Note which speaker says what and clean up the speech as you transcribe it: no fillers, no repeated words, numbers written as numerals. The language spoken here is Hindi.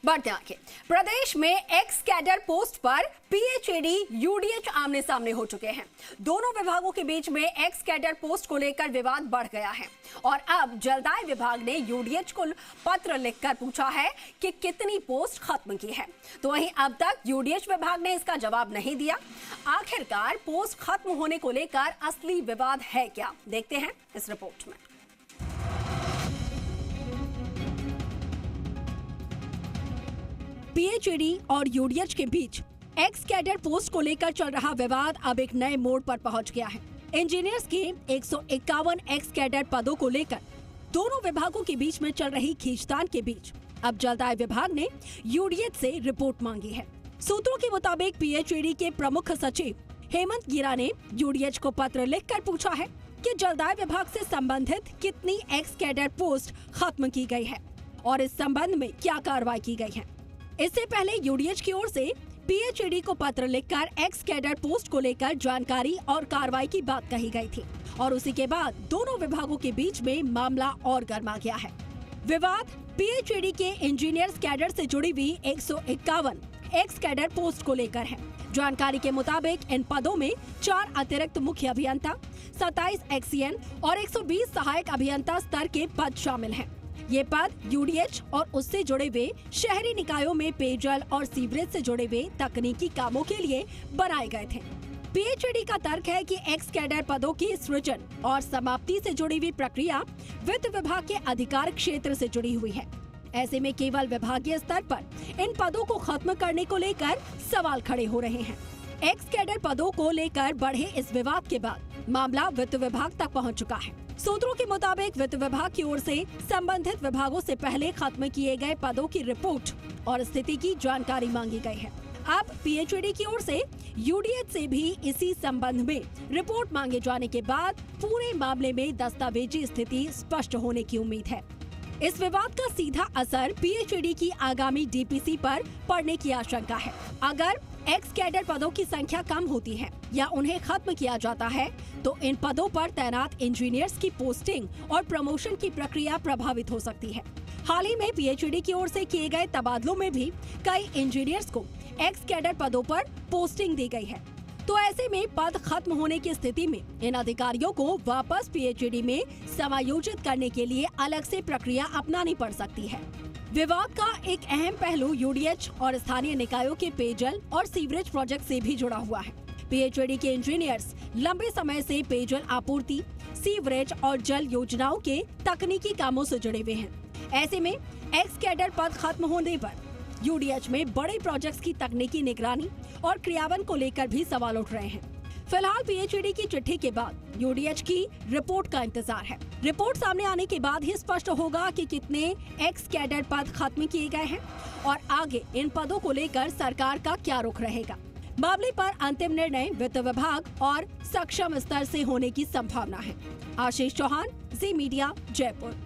Speaker 1: बढ़ते आगे, प्रदेश में एक्स कैडर पोस्ट पर पीएचईडी यूडीएच आमने सामने हो चुके हैं। दोनों विभागों के बीच में एक्स कैडर पोस्ट को लेकर विवाद बढ़ गया है और अब जलदाय विभाग ने यूडीएच को पत्र लिखकर पूछा है कि कितनी पोस्ट खत्म की है। तो वहीं अब तक यूडीएच विभाग ने इसका जवाब नहीं दिया। आखिरकार पोस्ट खत्म होने को लेकर असली विवाद है क्या, देखते हैं इस रिपोर्ट में। पीएचईडी और यूडीएच के बीच एक्स कैडर पोस्ट को लेकर चल रहा विवाद अब एक नए मोड़ पर पहुंच गया है। इंजीनियर्स के 151 एक्स कैडर पदों को लेकर दोनों विभागों के बीच में चल रही खींचतान के बीच अब जलदाय विभाग ने यूडीएच से रिपोर्ट मांगी है। सूत्रों के मुताबिक पीएचईडी के प्रमुख सचिव हेमंत गिरा ने यूडीएच को पत्र लिखकर पूछा है कि जलदाय विभाग से संबंधित कितनी एक्स कैडर पोस्ट खत्म की गई है और इस संबंध में क्या कार्रवाई की गई है। इससे पहले यूडीएच की ओर से पीएचईडी को पत्र लिखकर एक्स कैडर पोस्ट को लेकर जानकारी और कार्रवाई की बात कही गई थी और उसी के बाद दोनों विभागों के बीच में मामला और गर्मा गया है। विवाद पीएचईडी के इंजीनियर्स कैडर से जुड़ी हुई 151 एक्स कैडर पोस्ट को लेकर है। जानकारी के मुताबिक इन पदों में 4 अतिरिक्त मुख्य अभियंता, 27 एक्सीएन और 120 सहायक अभियंता स्तर के पद शामिल हैं। ये पद यूडीएच और उससे जुड़े हुए शहरी निकायों में पेयजल और सीवरेज से जुड़े हुए तकनीकी कामों के लिए बनाए गए थे। पीएचईडी का तर्क है कि एक्स कैडर पदों की सृजन और समाप्ति से जुड़ी हुई प्रक्रिया वित्त विभाग के अधिकार क्षेत्र से जुड़ी हुई है। ऐसे में केवल विभागीय स्तर पर इन पदों को खत्म करने को लेकर सवाल खड़े हो रहे हैं। एक्स कैडर पदों को लेकर बढ़े इस विवाद के बाद मामला वित्त विभाग तक पहुँच चुका है। सूत्रों के मुताबिक वित्त विभाग की ओर से संबंधित विभागों से पहले खत्म किए गए पदों की रिपोर्ट और स्थिति की जानकारी मांगी गई है। अब पीएचईडी की ओर से यूडीएच से भी इसी संबंध में रिपोर्ट मांगे जाने के बाद पूरे मामले में दस्तावेजी स्थिति स्पष्ट होने की उम्मीद है। इस विवाद का सीधा असर पीएचईडी की आगामी डीपीसी पर पड़ने की आशंका है। अगर एक्स कैडर पदों की संख्या कम होती है या उन्हें खत्म किया जाता है तो इन पदों पर तैनात इंजीनियर्स की पोस्टिंग और प्रमोशन की प्रक्रिया प्रभावित हो सकती है। हाल ही में पीएचईडी की ओर से किए गए तबादलों में भी कई इंजीनियर्स को एक्स कैडर पदों पर पोस्टिंग दी गई है। तो ऐसे में पद खत्म होने की स्थिति में इन अधिकारियों को वापस पीएचईडी में समायोजित करने के लिए अलग से प्रक्रिया अपनानी पड़ सकती है। विवाद का एक अहम पहलू यूडीएच और स्थानीय निकायों के पेयजल और सीवरेज प्रोजेक्ट से भी जुड़ा हुआ है। पीएचईडी के इंजीनियर्स लंबे समय से पेयजल आपूर्ति, सीवरेज और जल योजनाओं के तकनीकी कामों से जुड़े हुए हैं। ऐसे में एक्स कैडर पद खत्म होने पर यूडीएच में बड़े प्रोजेक्ट्स की तकनीकी निगरानी और क्रियान्वयन को लेकर भी सवाल उठ रहे हैं। फिलहाल पीएचईडी की चिट्ठी के बाद यूडीएच की रिपोर्ट का इंतजार है। रिपोर्ट सामने आने के बाद ही स्पष्ट होगा कि कितने एक्स कैडर पद खत्म किए गए हैं और आगे इन पदों को लेकर सरकार का क्या रुख रहेगा। मामले पर अंतिम निर्णय वित्त विभाग और सक्षम स्तर से होने की संभावना है। आशीष चौहान, जी मीडिया, जयपुर।